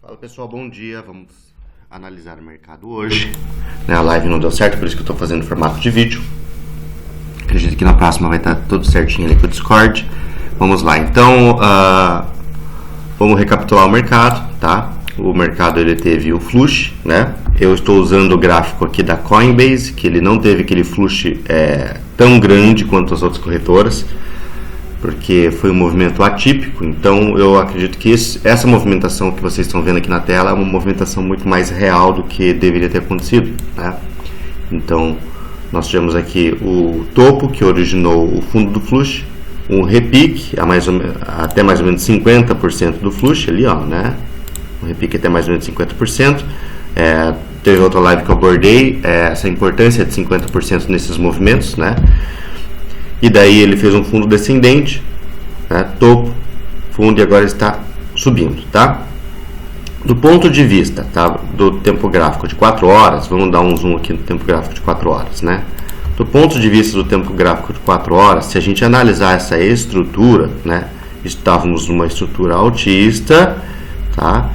Fala pessoal, bom dia. Vamos analisar o mercado hoje. A live não deu certo, por isso que eu estou fazendo em formato de vídeo. Acredito que na próxima vai estar tudo certinho ali com o Discord. Vamos lá, então vamos recapitular o mercado, tá? O mercado ele teve o flush, né? Eu estou usando o gráfico aqui da Coinbase, que ele não teve aquele flush tão grande quanto as outras corretoras, porque foi um movimento atípico. Então eu acredito que essa movimentação que vocês estão vendo aqui na tela é uma movimentação muito mais real do que deveria ter acontecido, né? Então nós tivemos aqui o topo que originou o fundo do flush, um repique até mais ou menos 50% do flush ali, ó, né? Um repique até mais ou menos 50%. Teve outra live que eu abordei essa importância de 50% nesses movimentos, né? E daí ele fez um fundo descendente, né? Topo, fundo, e agora está subindo, tá? Do ponto de vista, tá, do tempo gráfico de 4 horas, vamos dar um zoom aqui no tempo gráfico de 4 horas, né? Do ponto de vista do tempo gráfico de 4 horas, se a gente analisar essa estrutura, né? Estávamos numa estrutura altista, tá?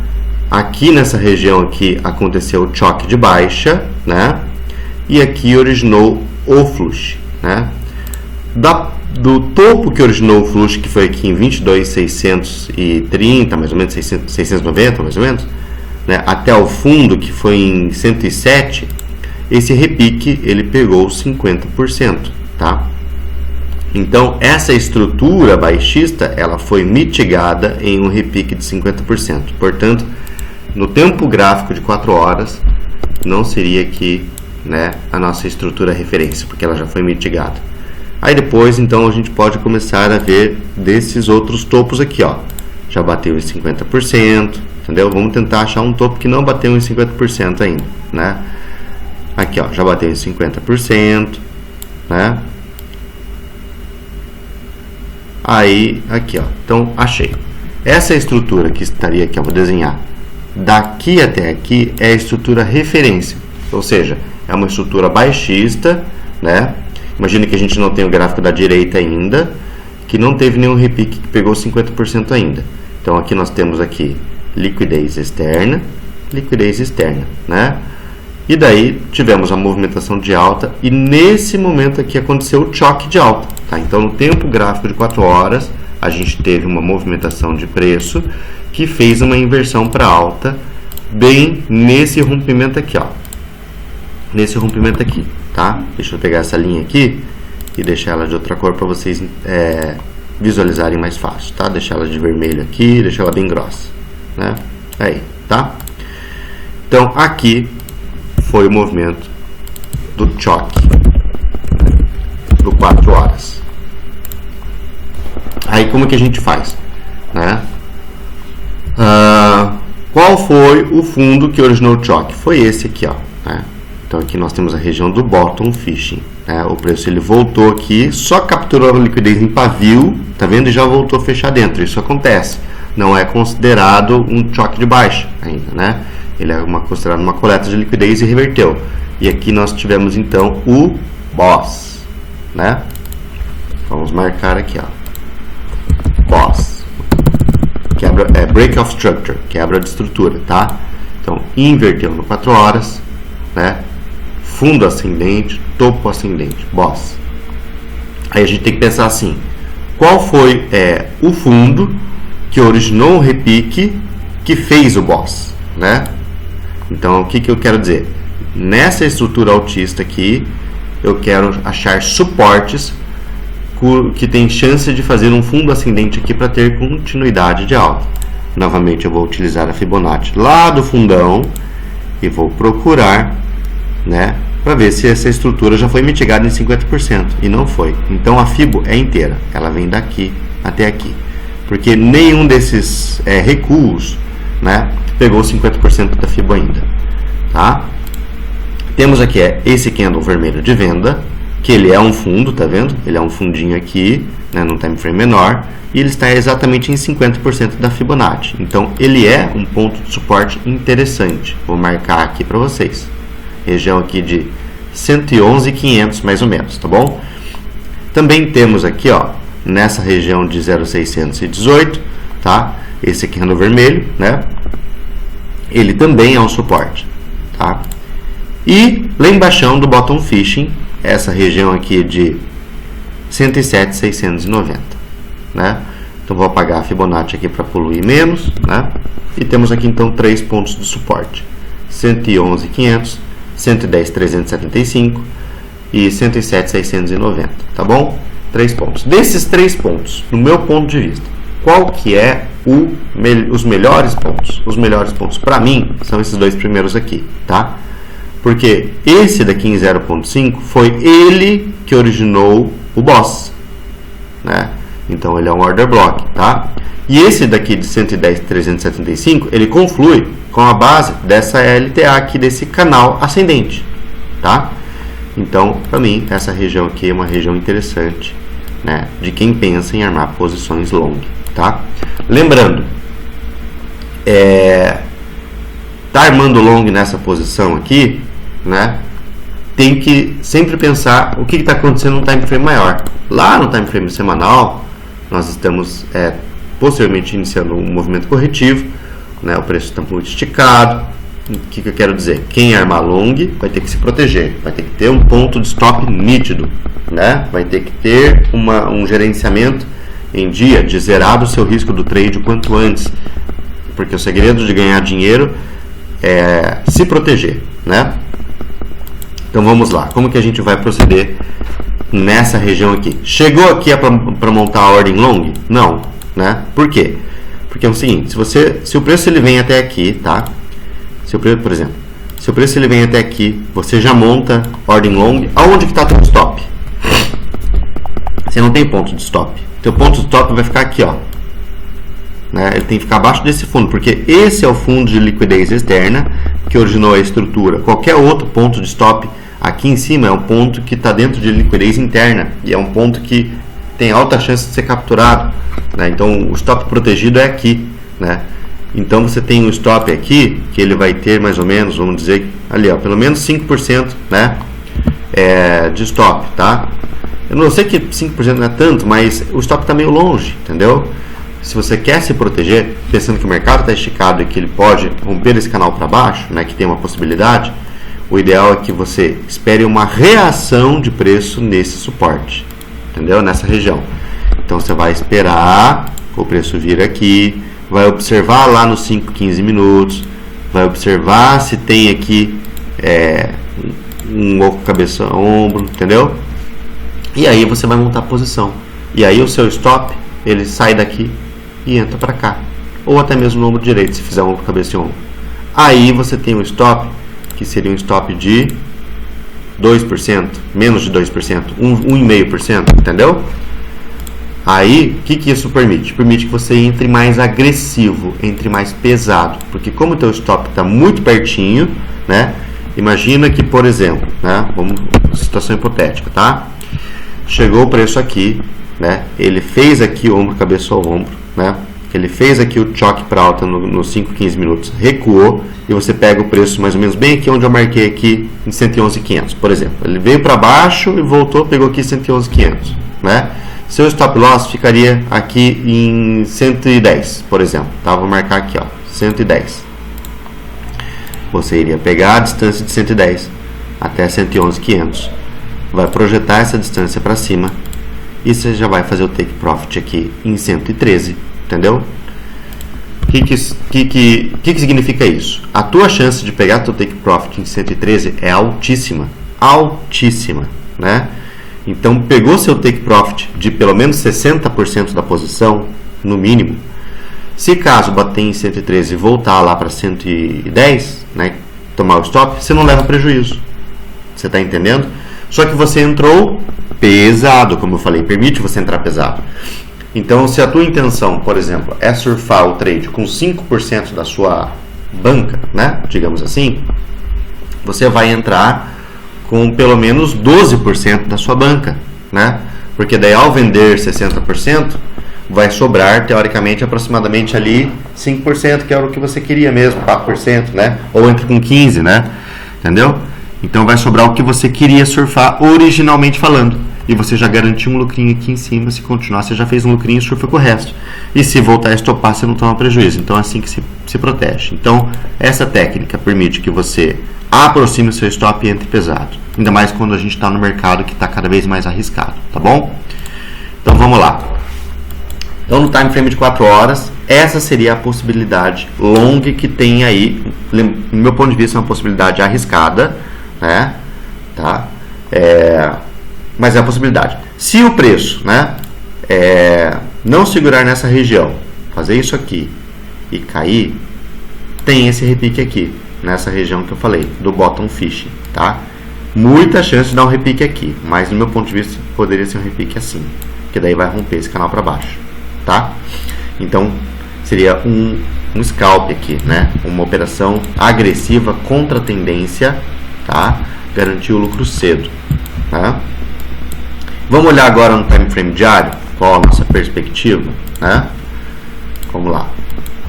Aqui nessa região aqui aconteceu o choque de baixa, né? E aqui originou o flush, né? Do topo que originou o flush, que foi aqui em 22.630, mais ou menos 690, mais ou menos, né? Até o fundo, que foi em 107, esse repique ele pegou 50%, tá? Então essa estrutura baixista ela foi mitigada em um repique de 50%. Portanto, no tempo gráfico de 4 horas não seria aqui, né, a nossa estrutura referência, porque ela já foi mitigada. Aí depois, então, a gente pode começar a ver desses outros topos aqui, ó. Já bateu em 50%, entendeu? Vamos tentar achar um topo que não bateu em 50% ainda, né? Aqui, ó, já bateu em 50%, né? Aí, aqui, ó. Então, achei. Essa estrutura que estaria aqui, ó, vou desenhar. Daqui até aqui é a estrutura referência, ou seja, é uma estrutura baixista, né? Imagina que a gente não tem o gráfico da direita ainda, que não teve nenhum repique que pegou 50% ainda. Então aqui nós temos aqui liquidez externa, né? E daí tivemos a movimentação de alta e nesse momento aqui aconteceu o choque de alta, tá? Então no tempo gráfico de 4 horas a gente teve uma movimentação de preço que fez uma inversão para alta bem nesse rompimento aqui, ó. Nesse rompimento aqui, tá? Deixa eu pegar essa linha aqui e deixar ela de outra cor para vocês visualizarem mais fácil, tá? Deixar ela de vermelho aqui, deixar ela bem grossa, né? Aí, tá? Então aqui foi o movimento do choque do 4 horas. Aí como que a gente faz, né? Qual foi o fundo que originou o choque? Foi esse aqui, ó, né? Então aqui nós temos a região do bottom fishing, né? O preço ele voltou aqui, só capturou a liquidez em pavio, tá vendo? E já voltou a fechar dentro. Isso acontece. Não é considerado um choque de baixa ainda, né? Ele é considerado uma coleta de liquidez e reverteu. E aqui nós tivemos então o BOSS, né? Vamos marcar aqui, ó. BOSS. Break of Structure, quebra de estrutura, tá? Então inverteu no 4 horas, né? Fundo ascendente, topo ascendente, BOSS. Aí a gente tem que pensar assim: qual foi o fundo que originou o repique que fez o BOSS, né? Então o que eu quero dizer? Nessa estrutura altista aqui, eu quero achar suportes que tem chance de fazer um fundo ascendente aqui para ter continuidade de alta. Novamente eu vou utilizar a Fibonacci lá do fundão e vou procurar, né, para ver se essa estrutura já foi mitigada em 50%, e não foi. Então a Fibo é inteira, ela vem daqui até aqui, porque nenhum desses recuos, né, pegou 50% da Fibo ainda, tá? Temos aqui esse candle vermelho de venda, que ele é um fundo, tá vendo? Ele é um fundinho aqui, né, num time frame menor, e ele está exatamente em 50% da Fibonacci. Então ele é um ponto de suporte interessante. Vou marcar aqui para vocês. Região aqui de 111.500 mais ou menos, tá bom? Também temos aqui, ó, nessa região de 0.618, tá? Esse aqui é no vermelho, né? ele também é um suporte, tá? E lá embaixo do bottom fishing, essa região aqui de 107.690, né? Então vou apagar a Fibonacci aqui para poluir menos, né? E temos aqui então 3 pontos de suporte: 111.500, 110.375 e 107.690, tá bom? 3 pontos. Desses 3 pontos, no meu ponto de vista, qual que é os melhores pontos? Os melhores pontos para mim são esses 2 primeiros aqui, tá? Porque esse daqui em 0.5 foi ele que originou o boss, né? Então ele é um order block, tá? E esse daqui de 110.375, ele conflui com a base dessa LTA aqui, desse canal ascendente, tá? Então, para mim, essa região aqui é uma região interessante, né, de quem pensa em armar posições long, tá? Lembrando, tá armando long nessa posição aqui, né, tem que sempre pensar o que está acontecendo no time frame maior. Lá no time frame semanal, nós estamos posteriormente iniciando um movimento corretivo, né, o preço está muito esticado. O que eu quero dizer? Quem armar long vai ter que se proteger, vai ter que ter um ponto de stop nítido, né? Vai ter que ter um gerenciamento em dia de zerar o seu risco do trade o quanto antes, porque o segredo de ganhar dinheiro é se proteger, né? Então vamos lá, como que a gente vai proceder nessa região aqui? Chegou aqui para montar a ordem long? Não, né? Por quê? Porque é o seguinte, se o preço ele vem até aqui, tá? Por exemplo, se o preço ele vem até aqui, você já monta ordem long. Aonde que está teu stop? Você não tem ponto de stop. Teu ponto de stop vai ficar aqui, ó, né? Ele tem que ficar abaixo desse fundo, porque esse é o fundo de liquidez externa que originou a estrutura. Qualquer outro ponto de stop aqui em cima é um ponto que está dentro de liquidez interna e é um ponto que tem alta chance de ser capturado, né? Então o stop protegido é aqui, né? Então você tem um stop aqui que ele vai ter mais ou menos, vamos dizer, ali, ó, pelo menos 5%, né, de stop, tá? Eu não sei que 5% não é tanto, mas o stop está meio longe, entendeu? Se você quer se proteger, pensando que o mercado está esticado e que ele pode romper esse canal para baixo, né, que tem uma possibilidade, o ideal é que você espere uma reação de preço nesse suporte, entendeu? Nessa região. Então você vai esperar o preço vir aqui, vai observar lá nos 5, 15 minutos, vai observar se tem aqui um oco, cabeça, ombro, entendeu? E aí você vai montar a posição. E aí o seu stop, ele sai daqui e entra para cá. Ou até mesmo no ombro direito, se fizer ombro, cabeça e ombro. Aí você tem um stop, que seria um stop de 2%, menos de 2%, 1,5%, entendeu? Aí, o que isso permite? Permite que você entre mais agressivo, entre mais pesado. Porque como o teu stop está muito pertinho, né? Imagina que, por exemplo, né? Vamos, situação hipotética, tá? Chegou o preço aqui, né? Ele fez aqui o ombro, cabeça ao ombro, né? Ele fez aqui o choque para alta nos 5, 15 minutos, recuou e você pega o preço mais ou menos bem aqui onde eu marquei aqui em 111.500, por exemplo. Ele veio para baixo e voltou, pegou aqui 111.500, né? Seu stop loss ficaria aqui em 110, por exemplo, tá? Vou marcar aqui, ó, 110. Você iria pegar a distância de 110 até 111.500, vai projetar essa distância para cima e você já vai fazer o take profit aqui em 113, entendeu? O que significa isso? A tua chance de pegar teu take profit em 113 é altíssima, altíssima, né? Então, pegou seu take profit de pelo menos 60% da posição, no mínimo. Se caso bater em 113 e voltar lá para 110, né, tomar o stop, você não leva prejuízo. Você está entendendo? Só que você entrou pesado, como eu falei, permite você entrar pesado. Então, se a tua intenção, por exemplo, é surfar o trade com 5% da sua banca, né, digamos assim, você vai entrar com pelo menos 12% da sua banca, né? Porque daí ao vender 60%, vai sobrar teoricamente aproximadamente ali 5%, que era o que você queria mesmo, 4%, né? Ou entre com 15%, né? Entendeu? Então vai sobrar o que você queria surfar originalmente falando. e você já garantiu um lucrinho aqui em cima. Se continuar, você já fez um lucrinho e surfa com o resto. E se voltar a estopar, você não toma prejuízo. Então é assim que se protege. Então essa técnica permite que você aproxime o seu stop e entre pesado. Ainda mais quando a gente está no mercado que está cada vez mais arriscado, tá bom? Então vamos lá. Então no time frame de 4 horas, essa seria a possibilidade long que tem aí. No meu ponto de vista é uma possibilidade arriscada, né? Tá? Mas é a possibilidade. Se o preço, né, não segurar nessa região, fazer isso aqui e cair, tem esse repique aqui, nessa região que eu falei, do bottom fishing, tá? Muita chance de dar um repique aqui, mas no meu ponto de vista poderia ser um repique assim, que daí vai romper esse canal para baixo, tá? Então seria um scalp aqui, né? Uma operação agressiva contra a tendência, tá? Garantir o lucro cedo, tá? Vamos olhar agora no time frame diário, qual a nossa perspectiva, né? Vamos lá.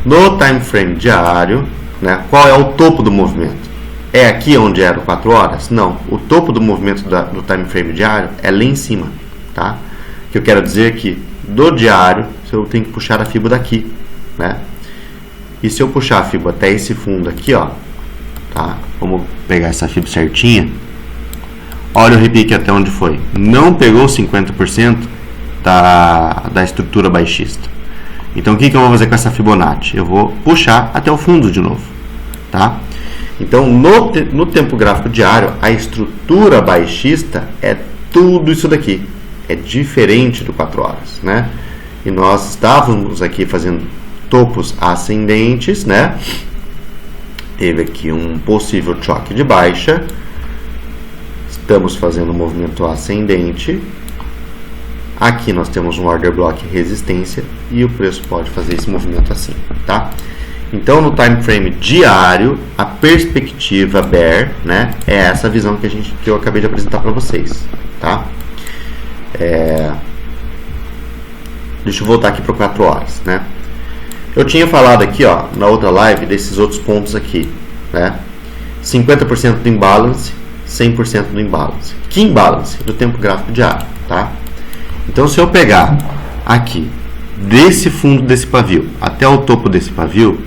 No time frame diário, né? Qual é o topo do movimento? É aqui onde era 4 horas? Não. O topo do movimento do time frame diário é lá em cima, tá? Que eu quero dizer que do diário eu tenho que puxar a fibra daqui, né? E se eu puxar a fibra até esse fundo aqui, ó, tá? Vamos pegar essa fibra certinha. Olha o repique até onde foi. Não pegou 50% da estrutura baixista. Então o que eu vou fazer com essa Fibonacci? Eu vou puxar até o fundo de novo, tá? Então no tempo gráfico diário, a estrutura baixista é tudo isso daqui. É diferente do 4 horas, né? E nós estávamos aqui fazendo topos ascendentes, né? Teve aqui um possível choque de baixa. Estamos fazendo um movimento ascendente. Aqui nós temos um order block resistência e o preço pode fazer esse movimento assim, tá? Então no time frame diário, a perspectiva bear, né, é essa visão que eu acabei de apresentar para vocês, tá? Deixa eu voltar aqui para 4 horas, né? Eu tinha falado aqui, ó, na outra live desses outros pontos aqui, né? 50% do imbalance, 100% do imbalance. Que imbalance? Do tempo gráfico diário, tá? Então se eu pegar aqui desse fundo desse pavio até o topo desse pavio,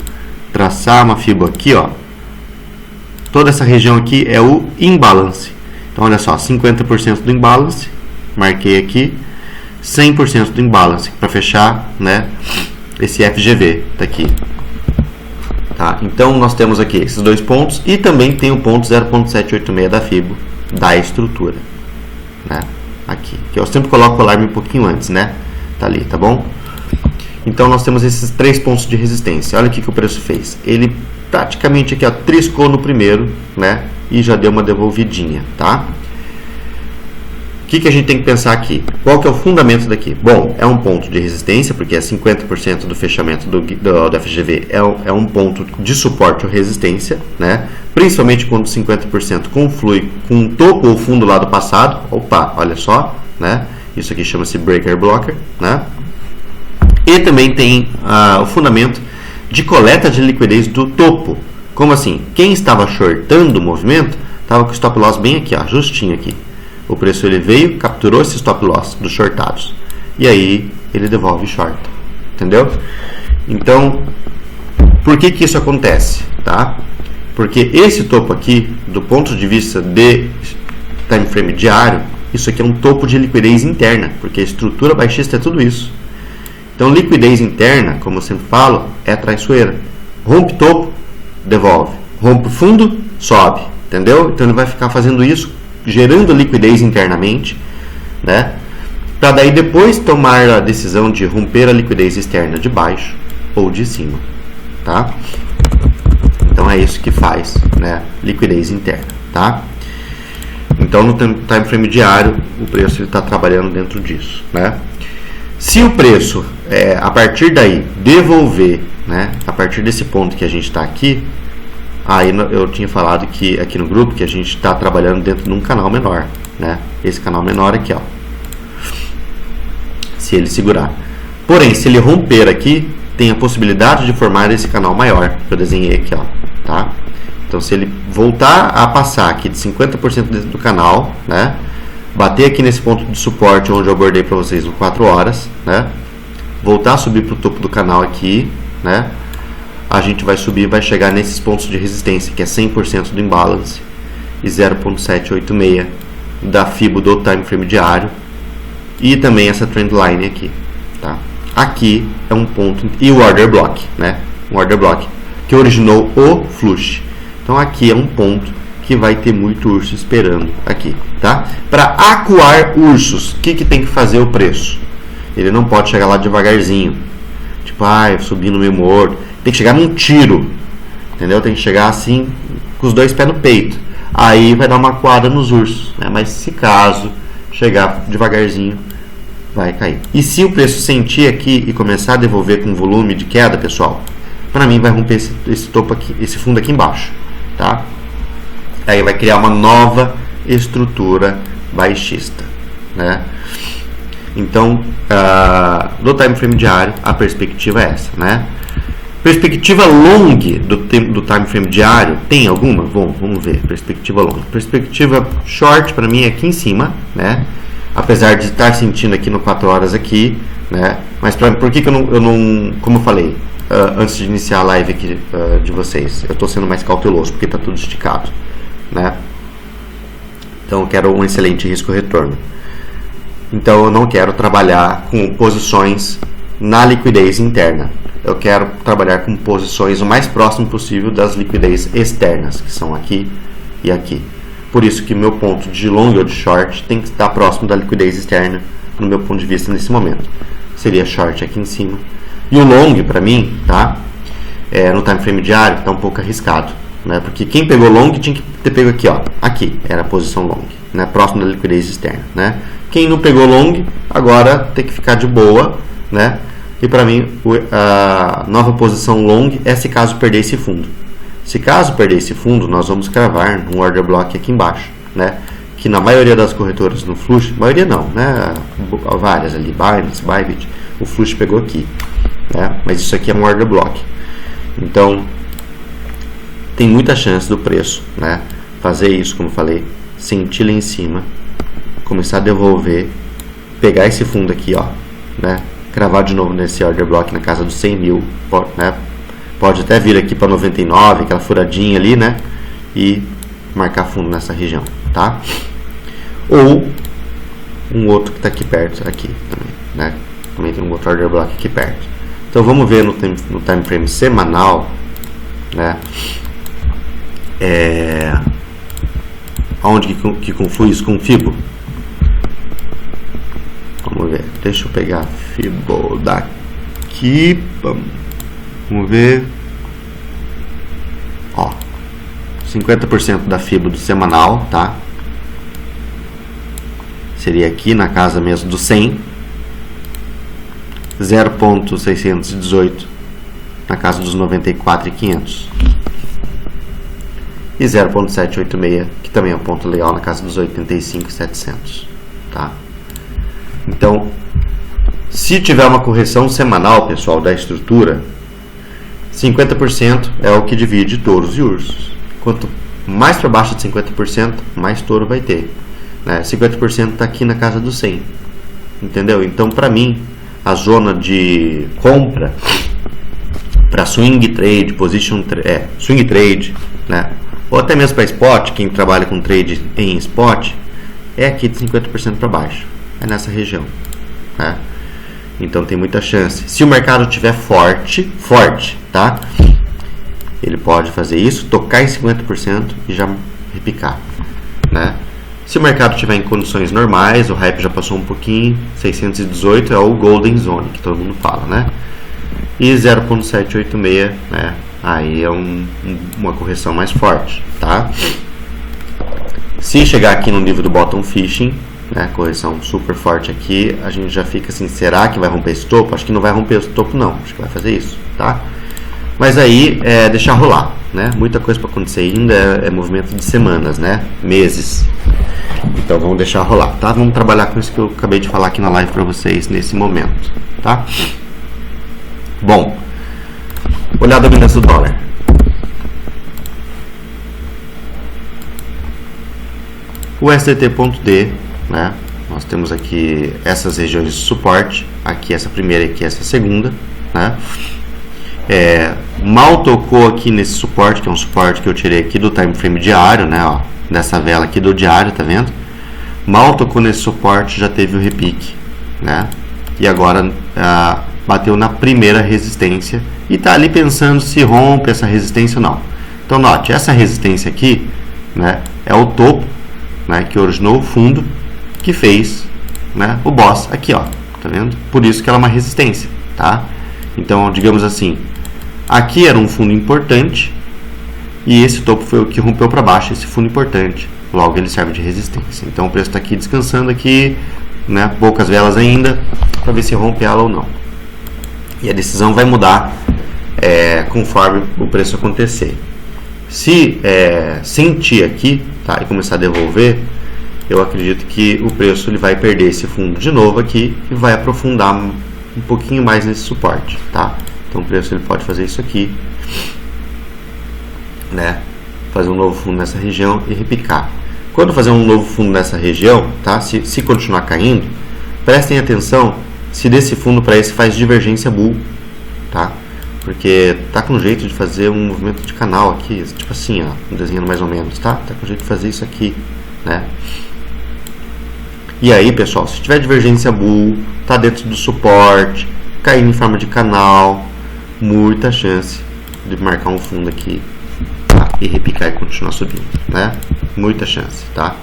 traçar uma fibra aqui, ó, toda essa região aqui é o imbalance. Então olha só, 50% do imbalance, marquei aqui, 100% do imbalance para fechar, né, esse FGV daqui, tá? Então nós temos aqui esses dois pontos e também tem o ponto 0.786 da fibra da estrutura, né? Aqui, que eu sempre coloco o alarme um pouquinho antes, né? Tá ali, tá bom? Então nós temos esses 3 pontos de resistência. Olha o que o preço fez. Ele praticamente aqui, ó, triscou no primeiro, né? E já deu uma devolvidinha, tá? O que a gente tem que pensar aqui? Qual que é o fundamento daqui? Bom, é um ponto de resistência, porque é 50% do fechamento do FGV é um ponto de suporte ou resistência, né? Principalmente quando 50% conflui com o topo ou fundo lá do passado. Opa, olha só, né? Isso aqui chama-se breaker blocker, né? E também tem o fundamento de coleta de liquidez do topo. Como assim? Quem estava shortando o movimento estava com o stop loss bem aqui, ó, justinho aqui. O preço ele veio, capturou esse stop loss dos shortados e aí ele devolve short, entendeu? Então, por que isso acontece, tá? Porque esse topo aqui, do ponto de vista de time frame diário, isso aqui é um topo de liquidez interna, porque a estrutura baixista é tudo isso. Então, liquidez interna, como eu sempre falo, é traiçoeira. Rompe topo, devolve. Rompe fundo, sobe, entendeu? Então, ele vai ficar fazendo isso, gerando liquidez internamente, né? Para daí depois tomar a decisão de romper a liquidez externa de baixo ou de cima, tá? Então é isso que faz, né? Liquidez interna, tá? Então no time frame diário o preço está trabalhando dentro disso, né? Se o preço a partir daí devolver, né? A partir desse ponto que a gente está aqui, aí eu tinha falado que aqui no grupo que a gente está trabalhando dentro de um canal menor, né? Esse canal menor aqui, ó. Se ele segurar. Porém, se ele romper aqui, tem a possibilidade de formar esse canal maior que eu desenhei aqui, ó, tá? Então, se ele voltar a passar aqui de 50% do canal, né? bater aqui nesse ponto de suporte onde eu abordei para vocês no 4 horas, né? Voltar a subir para o topo do canal aqui, né? A gente vai subir, vai chegar nesses pontos de resistência, que é 100% do imbalance e 0.786 da FIBO do time frame diário, e também essa trendline aqui, tá? Aqui é um ponto, e o order block, né? Um order block que originou o flush. Então aqui é um ponto que vai ter muito urso esperando aqui, tá? Para acuar ursos, o que tem que fazer o preço? Ele não pode chegar lá devagarzinho, tipo, subindo meio morto. Tem que chegar num tiro, entendeu? Tem que chegar assim, com os dois pés no peito. Aí vai dar uma acuada nos ursos, né? Mas se caso chegar devagarzinho, vai cair. E se o preço sentir aqui e começar a devolver com volume de queda, pessoal, para mim vai romper esse topo aqui, esse fundo aqui embaixo, tá? Aí vai criar uma nova estrutura baixista, né? Então, no time frame diário, a perspectiva é essa, né? Perspectiva long do time frame diário, tem alguma? Bom, vamos ver. Perspectiva long. Perspectiva short, para mim, é aqui em cima, né? Apesar de estar sentindo aqui no 4 horas aqui, né? Mas por que eu não... Como eu falei, antes de iniciar a live aqui de vocês, eu estou sendo mais cauteloso, porque está tudo esticado, né? Então, eu quero um excelente risco-retorno. Então, eu não quero trabalhar com posições na liquidez interna. Eu quero trabalhar com posições o mais próximo possível das liquidez externas, que são aqui e aqui. Por isso que meu ponto de long ou de short tem que estar próximo da liquidez externa, no meu ponto de vista nesse momento. Seria short aqui em cima. E o long, para mim, tá? No time frame diário, está um pouco arriscado, né? Porque quem pegou long tinha que ter pego aqui, ó. Aqui era a posição long, né? Próximo da liquidez externa, né? Quem não pegou long, agora tem que ficar de boa, né? E para mim, a nova posição long é se caso perder esse fundo. Se caso perder esse fundo, nós vamos cravar um order block aqui embaixo, né? Que na maioria das corretoras no flush, maioria não, né? Várias ali, Binance, Bybit, o flush pegou aqui, né? Mas isso aqui é um order block. Então, tem muita chance do preço, né? Fazer isso, como eu falei, sentir lá em cima, começar a devolver, pegar esse fundo aqui, ó, né? Cravar de novo nesse order block na casa dos 100 mil, né? Pode até vir aqui para 99, aquela furadinha ali, né? E marcar fundo nessa região, tá? Ou um outro que está aqui perto, aqui também, né? Também tem um outro order block aqui perto. Então vamos ver no time frame semanal, né? Aonde que conflui isso com o FIBO? Vamos ver, deixa eu pegar a FIBO daqui, vamos ver, ó, 50% da FIBO do semanal, tá? Seria aqui na casa mesmo do 100, 0.618 na casa dos 94.500 e 0.786, que também é um ponto legal, na casa dos 85.700, tá? Então, se tiver uma correção semanal, pessoal, da estrutura, 50% é o que divide touros e ursos. Quanto mais para baixo de 50%, mais touro vai ter, né? 50% está aqui na casa do 100, entendeu? Então, para mim, a zona de compra para swing trade, swing trade, né? Ou até mesmo para spot, quem trabalha com trade em spot, é aqui de 50% para baixo. É nessa região, né? Então tem muita chance. Se o mercado estiver forte, tá? Ele pode fazer isso, tocar em 50% e já repicar, né? Se o mercado estiver em condições normais, o hype já passou um pouquinho, 618 é o Golden Zone, que todo mundo fala, né? E 0.786, né? Aí é uma correção mais forte, tá? Se chegar aqui no nível do bottom fishing, né, correção super forte aqui, a gente já fica assim, será que vai romper esse topo? Acho que não vai romper esse topo não, acho que vai fazer isso, tá? Mas aí é deixar rolar, né? Muita coisa para acontecer ainda, é movimento de semanas, né? Meses. Então vamos deixar rolar, tá? Vamos trabalhar com isso que eu acabei de falar aqui na live para vocês nesse momento, tá? Bom, olhar a dominância do dólar. O SDT.D né? Nós temos aqui essas regiões de suporte, aqui essa primeira e aqui essa segunda, né? Mal tocou aqui nesse suporte, que é um suporte que eu tirei aqui do time frame diário, né? Ó, dessa vela aqui do diário, tá vendo? Mal tocou nesse suporte, já teve o repique, né? E agora bateu na primeira resistência e tá ali pensando se rompe essa resistência ou não. Então note, essa resistência aqui, né, é o topo, né, que originou o fundo que fez, né, o boss aqui, ó, tá vendo? Por isso que ela é uma resistência, tá? Então, digamos assim, aqui era um fundo importante e esse topo foi o que rompeu para baixo esse fundo importante, logo ele serve de resistência. Então o preço está aqui descansando aqui, né, poucas velas ainda, para ver se rompe ela ou não. E a decisão vai mudar conforme o preço acontecer. Se sentir aqui, tá, e começar a devolver, eu acredito que o preço ele vai perder esse fundo de novo aqui e vai aprofundar um pouquinho mais nesse suporte, tá? Então o preço ele pode fazer isso aqui, né? Fazer um novo fundo nessa região e repicar. Quando fazer um novo fundo nessa região, tá? Se continuar caindo, prestem atenção se desse fundo para esse faz divergência bull, tá? Porque tá com jeito de fazer um movimento de canal aqui, tipo assim, ó, desenhando mais ou menos, tá? Tá com jeito de fazer isso aqui, né? E aí, pessoal, se tiver divergência bull, tá dentro do suporte, caindo em forma de canal, muita chance de marcar um fundo aqui, tá? E repicar e continuar subindo, né? Muita chance, tá?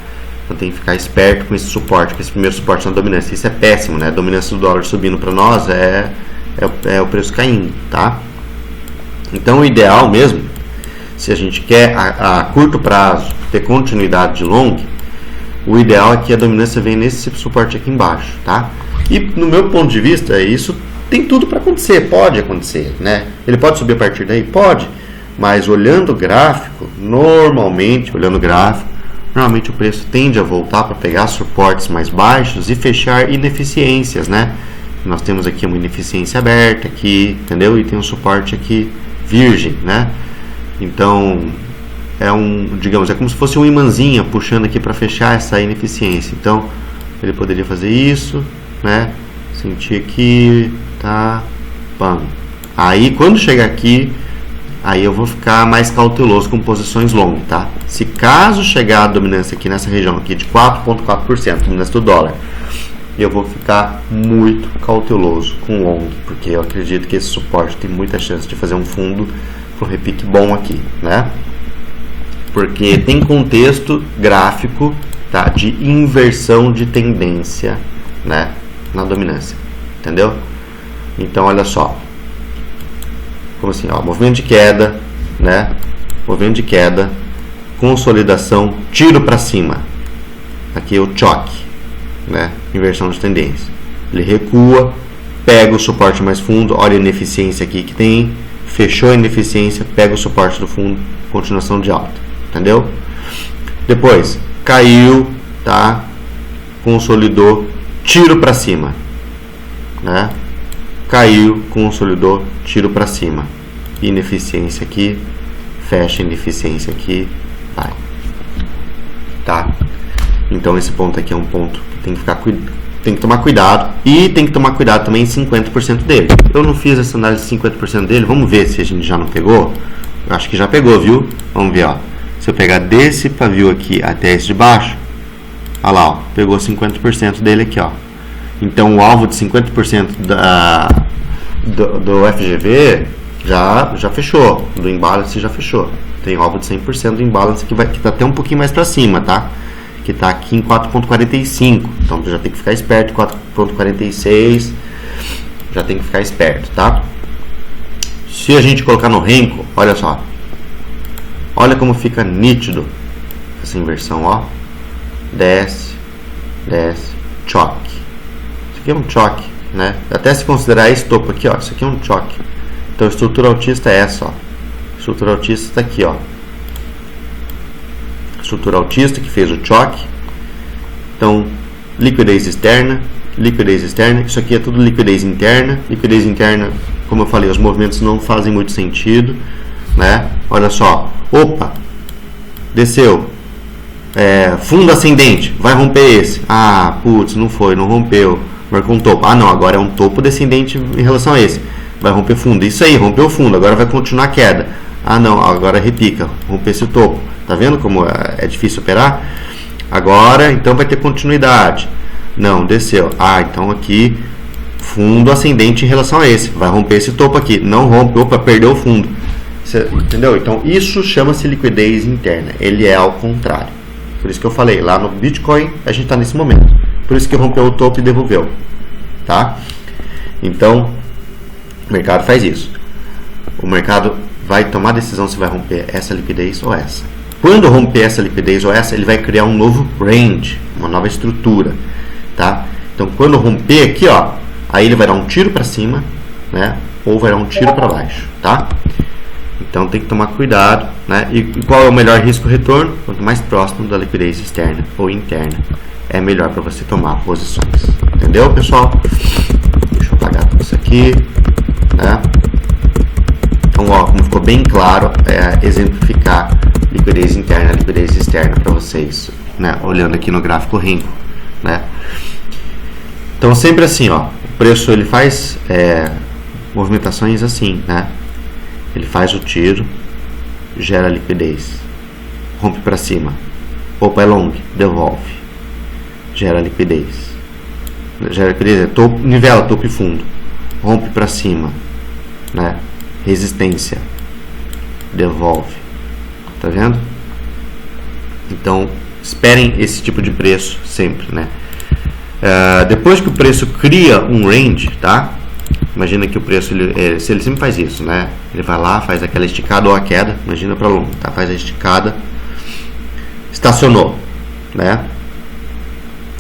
Então tem que ficar esperto com esse suporte, com esse primeiro suporte na dominância. Isso é péssimo, né? A dominância do dólar subindo para nós é o preço caindo, tá? Então o ideal mesmo, se a gente quer a curto prazo ter continuidade de long, o ideal é que a dominância venha nesse suporte aqui embaixo, tá? E no meu ponto de vista, isso tem tudo para acontecer, pode acontecer, né? Ele pode subir a partir daí? Pode, mas olhando o gráfico, normalmente o preço tende a voltar para pegar suportes mais baixos e fechar ineficiências, né? Nós temos aqui uma ineficiência aberta aqui, entendeu? E tem um suporte aqui virgem, né? Então digamos, é como se fosse um imãzinha puxando aqui para fechar essa ineficiência. Então ele poderia fazer isso, né? Sentir aqui, tá? Bam. Aí quando chegar aqui, aí eu vou ficar mais cauteloso com posições long, tá? Se caso chegar a dominância aqui nessa região aqui de 4,4%, dominância do dólar, eu vou ficar muito cauteloso com long, porque eu acredito que esse suporte tem muita chance de fazer um fundo para um repique bom aqui, né? Porque tem contexto gráfico, tá, de inversão de tendência, né, na dominância, entendeu? Então olha só, como assim, ó, movimento de queda, né, movimento de queda, consolidação, tiro para cima, aqui é o choque, né, inversão de tendência. Ele recua, pega o suporte mais fundo, olha a ineficiência aqui que tem, fechou a ineficiência, pega o suporte do fundo, continuação de alta, entendeu? Depois caiu, tá, consolidou, tiro para cima, né, caiu, consolidou, tiro para cima, ineficiência aqui, fecha ineficiência aqui, vai, tá? Então esse ponto aqui é um ponto que tem que tomar cuidado, e tem que tomar cuidado também em 50% dele. Eu não fiz essa análise de 50% dele, vamos ver se a gente já não pegou. Eu acho que já pegou, viu? Vamos ver, ó. Se eu pegar desse pavio aqui até esse de baixo, olha lá, ó, pegou 50% dele aqui, ó. Então o alvo de 50% do FGV já fechou, do imbalance já fechou. Tem alvo de 100% do imbalance que está até um pouquinho mais para cima, tá? Que está aqui em 4,45, então já tem que ficar esperto. 4,46, já tem que ficar esperto, tá? Se a gente colocar no Renko, olha só, olha como fica nítido essa inversão, ó, desce, choque. Isso aqui é um choque, né? Até se considerar esse topo aqui, ó, isso aqui é um choque. Então a estrutura altista é essa, ó. A estrutura altista está aqui, ó. Estrutura altista que fez o choque. Então, liquidez externa, isso aqui é tudo liquidez interna. Liquidez interna, como eu falei, os movimentos não fazem muito sentido, né? Olha só, opa, desceu, fundo ascendente, vai romper esse. Ah, putz, não foi, não rompeu. Marcou um topo. Ah, não, agora é um topo descendente em relação a esse. Vai romper fundo. Isso aí, rompeu o fundo. Agora vai continuar a queda. Ah, não, agora repica. Romper esse topo. Tá vendo como é difícil operar? Agora, então vai ter continuidade. Não, desceu. Ah, então aqui, fundo ascendente em relação a esse. Vai romper esse topo aqui. Não rompe. Opa, perdeu o fundo. Você, entendeu? Então, isso chama-se liquidez interna. Ele é ao contrário. Por isso que eu falei, lá no Bitcoin, a gente está nesse momento. Por isso que rompeu o topo e devolveu. Tá? Então, o mercado faz isso. O mercado vai tomar a decisão se vai romper essa liquidez ou essa. Quando romper essa liquidez ou essa, ele vai criar um novo range, uma nova estrutura. Tá? Então, quando romper aqui, ó, aí ele vai dar um tiro para cima, né? Ou vai dar um tiro para baixo. Tá? Então tem que tomar cuidado, né? E qual é o melhor risco-retorno? Quanto mais próximo da liquidez externa ou interna, é melhor para você tomar posições. Entendeu, pessoal? Deixa eu apagar tudo isso aqui, né? Então, ó, como ficou bem claro, exemplificar liquidez interna, liquidez externa para vocês, né? Olhando aqui no gráfico Renko, né? Então sempre assim, ó, o preço ele faz movimentações assim, né? Ele faz o tiro, gera liquidez, rompe para cima, opa, é long, devolve, gera liquidez, topo, nivela topo e fundo, rompe para cima, né? Resistência, devolve, tá vendo? Então esperem esse tipo de preço sempre, né? Depois que o preço cria um range, tá? Imagina que o preço, ele sempre faz isso, né? Ele vai lá, faz aquela esticada ou a queda, imagina para longo, tá? Faz a esticada, estacionou, né?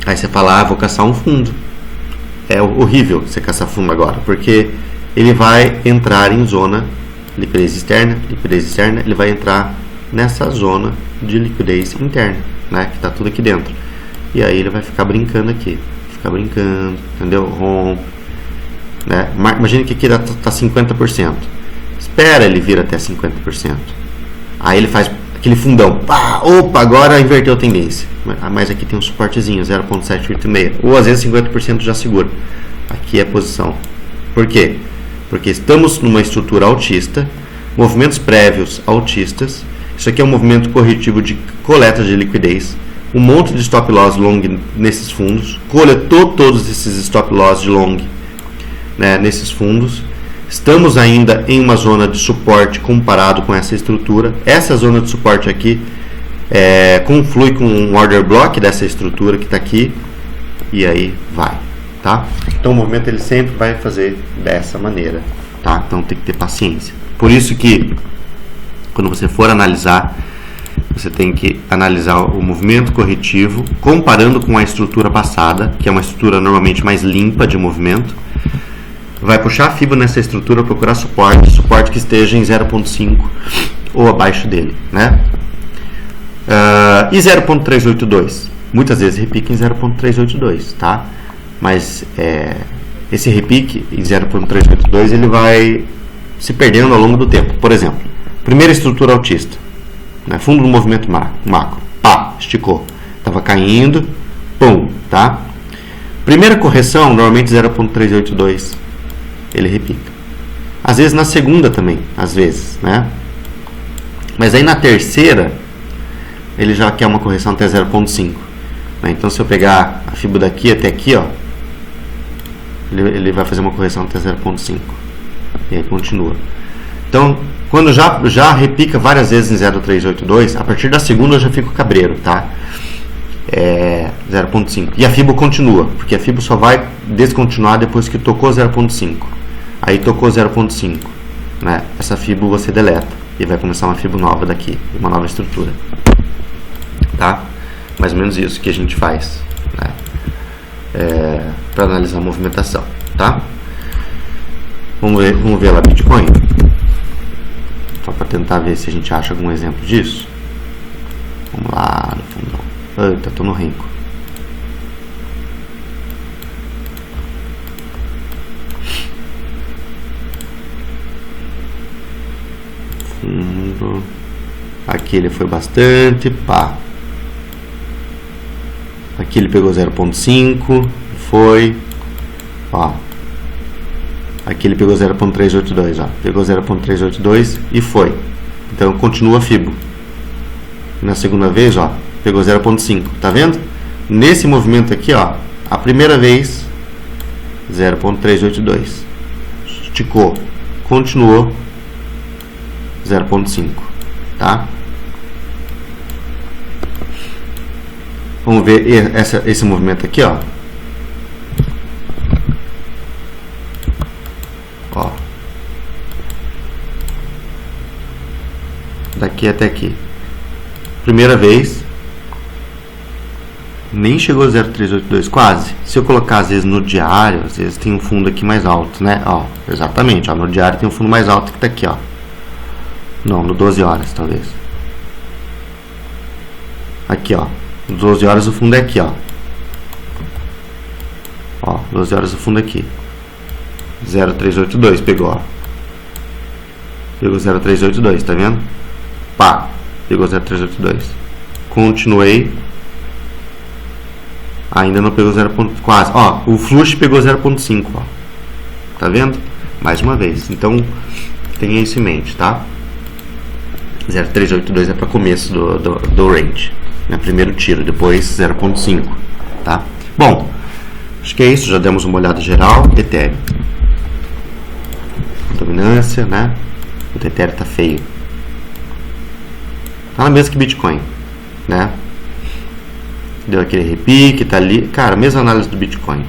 Aí você fala, vou caçar um fundo. É horrível você caçar fundo agora, porque ele vai entrar em zona liquidez externa, ele vai entrar nessa zona de liquidez interna, né? Que tá tudo aqui dentro. E aí ele vai ficar brincando aqui, entendeu? Rompe. Né? Imagina que aqui está 50%. Espera ele vir até 50%. Aí ele faz aquele fundão. Opa, agora inverteu a tendência. Mas aqui tem um suportezinho, 0.786. Ou às vezes 50% já segura. Aqui é a posição. Por quê? Porque estamos numa estrutura altista, movimentos prévios altistas. Isso aqui é um movimento corretivo de coleta de liquidez. Um monte de stop loss long nesses fundos. Coletou todos esses stop loss de long, né, nesses fundos. Estamos ainda em uma zona de suporte comparado com essa estrutura. Essa zona de suporte aqui conflui com um order block dessa estrutura que está aqui, e aí vai, tá? Então o movimento ele sempre vai fazer dessa maneira, tá? Então tem que ter paciência. Por isso que quando você for analisar, você tem que analisar o movimento corretivo comparando com a estrutura passada, que é uma estrutura normalmente mais limpa de movimento. Vai puxar a FIBO nessa estrutura, procurar suporte que esteja em 0.5 ou abaixo dele, né? E 0.382, muitas vezes repique em 0.382, tá? Mas esse repique em 0.382 ele vai se perdendo ao longo do tempo. Por exemplo, primeira estrutura altista, né? Fundo do movimento macro, esticou, estava caindo, pum, tá? Primeira correção, normalmente 0.382 ele repica. Às vezes na segunda também, às vezes, né? Mas aí na terceira ele já quer uma correção até 0.5, né? Então se eu pegar a FIBO daqui até aqui, ó, ele vai fazer uma correção até 0.5 e aí continua. Então quando já repica várias vezes em 0.382, a partir da segunda eu já fico cabreiro, tá? 0.5 e a FIBO continua, porque a FIBO só vai descontinuar depois que tocou 0.5. Aí tocou 0.5, né? Essa FIBO você deleta e vai começar uma FIBO nova daqui, uma nova estrutura, tá? Mais ou menos isso que a gente faz, né? Para analisar a movimentação, tá? Vamos ver lá Bitcoin, só para tentar ver se a gente acha algum exemplo disso. Vamos lá no fundo. Eita, tô no Renko. Fundo. Aqui ele foi bastante, Aqui ele pegou 0.5, foi, ó. Aqui ele pegou 0.382, ó. Pegou 0.382 e foi. Então continua FIBO. Na segunda vez, ó, pegou 0.5, tá vendo? Nesse movimento aqui, ó, a primeira vez 0.382. Esticou, continuou 0.5, tá? Vamos ver esse movimento aqui, ó. Ó. Daqui até aqui. Primeira vez. Nem chegou a 0.382, quase. Se eu colocar às vezes no diário, às vezes tem um fundo aqui mais alto, né? Ó, exatamente, ó, no diário tem um fundo mais alto que tá aqui, ó. Não, no 12 horas, talvez. Aqui, ó. No 12 horas o fundo é aqui, ó. Ó, 12 horas o fundo aqui. 0.382 pegou, ó. Pegou 0.382, tá vendo? Pá, pegou 0.382. Continuei. Ainda não pegou 0. Quase. Ó, o flush pegou 0.5, ó. Tá vendo? Mais uma vez. Então, tenha isso em mente, tá? 0.382 é para começo do range, né? Primeiro tiro, depois 0.5, tá? Bom, acho que é isso. Já demos uma olhada geral. Ethereum. Dominância, né? O Ethereum tá feio. Tá na mesma que Bitcoin, né? Deu aquele repique, tá ali. Cara, mesma análise do Bitcoin.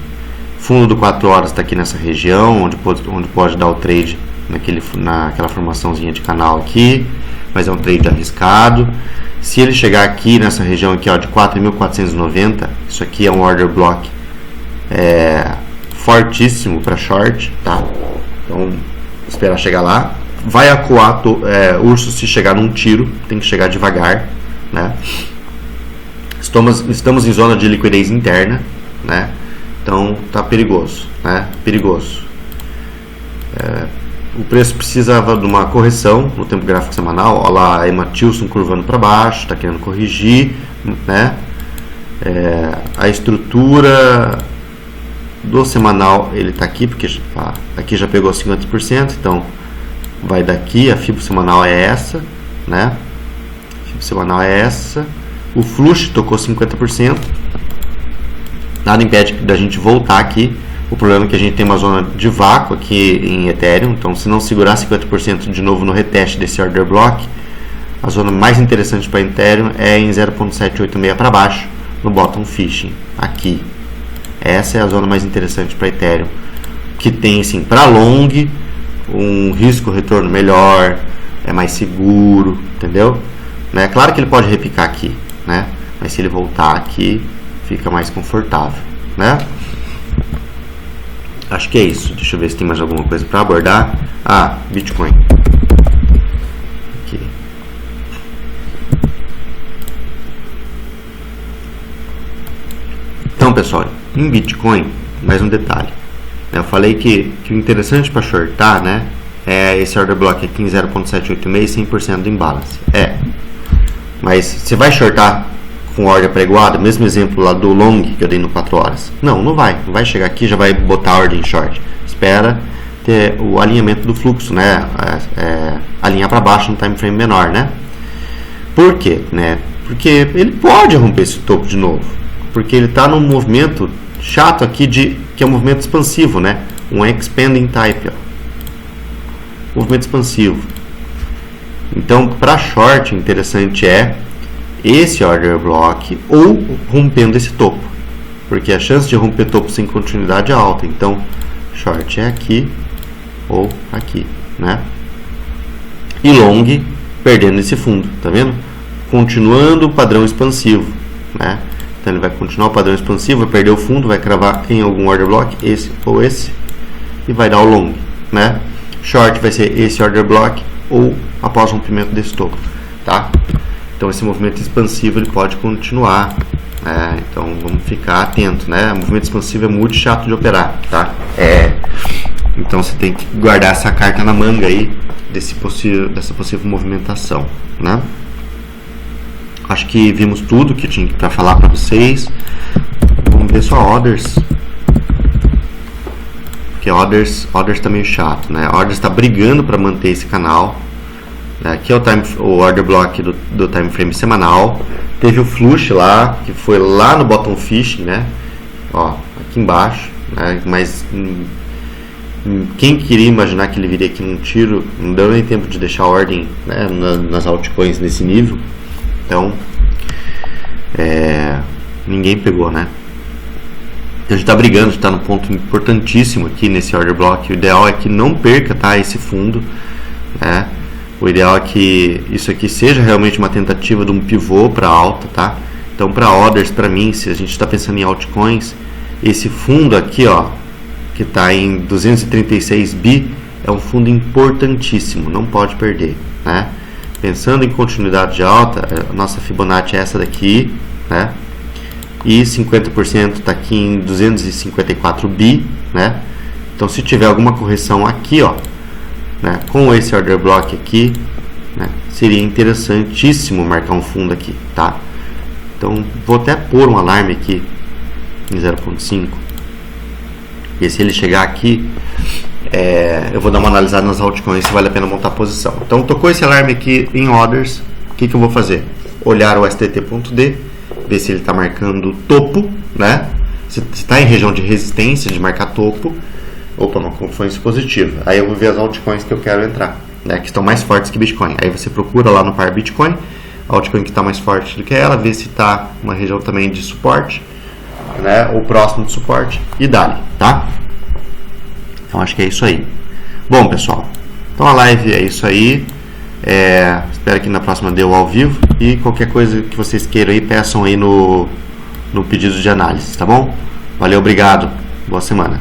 Fundo do 4 horas está aqui nessa região, onde pode dar o trade naquela formaçãozinha de canal aqui, mas é um trade arriscado. Se ele chegar aqui nessa região aqui, ó, de 4.490, isso aqui é um order block fortíssimo para short, tá? Então, esperar chegar lá. Vai acuar urso se chegar num tiro, tem que chegar devagar, né? Estamos em zona de liquidez interna, né? Então tá perigoso, né? Perigoso. O preço precisava de uma correção no tempo gráfico semanal. Olha lá a Emma Tilson curvando para baixo, está querendo corrigir, né? A estrutura do semanal ele está aqui, porque aqui já pegou 50%, então vai daqui. A FIBO semanal é essa, né? A FIBO semanal é essa. O flush tocou 50%. Nada impede da gente voltar aqui. O problema é que a gente tem uma zona de vácuo aqui em Ethereum. Então, se não segurar 50% de novo no reteste desse order block, a zona mais interessante para Ethereum é em 0.786 para baixo, no bottom fishing, aqui. Essa é a zona mais interessante para Ethereum, que tem, assim, para long, um risco-retorno melhor, é mais seguro, entendeu? Né? Claro que ele pode repicar aqui, né? Mas se ele voltar aqui, fica mais confortável, né? Acho que é isso. Deixa eu ver se tem mais alguma coisa para abordar. Bitcoin. Aqui. Então, pessoal, em Bitcoin, mais um detalhe. Eu falei que o interessante para shortar, né, é esse order block aqui em 0.786, 100% do imbalance. Mas você vai shortar com ordem pregoada, mesmo exemplo lá do long que eu dei no 4 horas. Não vai chegar aqui, já vai botar a ordem short. Espera ter o alinhamento do fluxo, né? Alinhar para baixo no time frame menor, né? Por quê? Né? Porque ele pode romper esse topo de novo, porque ele está num movimento chato aqui que é um movimento expansivo, né? Um expanding type, ó. Movimento expansivo. Então, para short, interessante é esse order block ou rompendo esse topo, porque a chance de romper topo sem continuidade é alta. Então, short é aqui ou aqui, né? E long perdendo esse fundo, tá vendo? Continuando o padrão expansivo, né? Então, ele vai continuar o padrão expansivo, vai perder o fundo, vai cravar em algum order block, esse ou esse, e vai dar o long, né? Short vai ser esse order block ou após o rompimento desse topo, tá? Então esse movimento expansivo ele pode continuar, né? Então vamos ficar atento, né? O movimento expansivo é muito chato de operar, tá? Então você tem que guardar essa carta na manga aí dessa possível movimentação, né? Acho que vimos tudo que eu tinha para falar para vocês. manter só orders, porque orders tá meio chato, né? Orders está brigando para manter esse canal. Aqui é o order block do time frame semanal. Teve o flush lá, que foi lá no bottom fishing, né? Ó, aqui embaixo, né? Mas quem queria imaginar que ele viria aqui num tiro, não deu nem tempo de deixar a ordem, né, nas altcoins nesse nível. Então, ninguém pegou, né? Então a gente está brigando, a gente está num ponto importantíssimo aqui nesse order block. O ideal é que não perca, tá, esse fundo, né? O ideal é que isso aqui seja realmente uma tentativa de um pivô para alta, tá? Então, para orders, para mim, se a gente está pensando em altcoins, esse fundo aqui, ó, que está em 236 bi, é um fundo importantíssimo, não pode perder, né? Pensando em continuidade de alta, a nossa Fibonacci é essa daqui, né? E 50% está aqui em 254 bi, né? Então, se tiver alguma correção aqui, ó, né, com esse order block aqui, né, seria interessantíssimo marcar um fundo aqui, tá? Então, vou até pôr um alarme aqui em 0.5, e se ele chegar aqui, eu vou dar uma analisada nas altcoins se vale a pena montar a posição. Então, tocou esse alarme aqui em orders, o que eu vou fazer? Olhar o STT.D, ver se ele está marcando topo, né? Se está em região de resistência, de marcar topo, opa, uma confluência positiva. Aí eu vou ver as altcoins que eu quero entrar, né, que estão mais fortes que Bitcoin. Aí você procura lá no par Bitcoin, a altcoin que está mais forte do que ela, vê se está uma região também de suporte, né, ou próximo de suporte, e dá-lhe, tá? Então acho que é isso aí. Bom, pessoal, então a live é isso aí. Espero que na próxima dê o ao vivo, e qualquer coisa que vocês queiram aí, peçam aí no pedido de análise, tá bom? Valeu, obrigado, boa semana.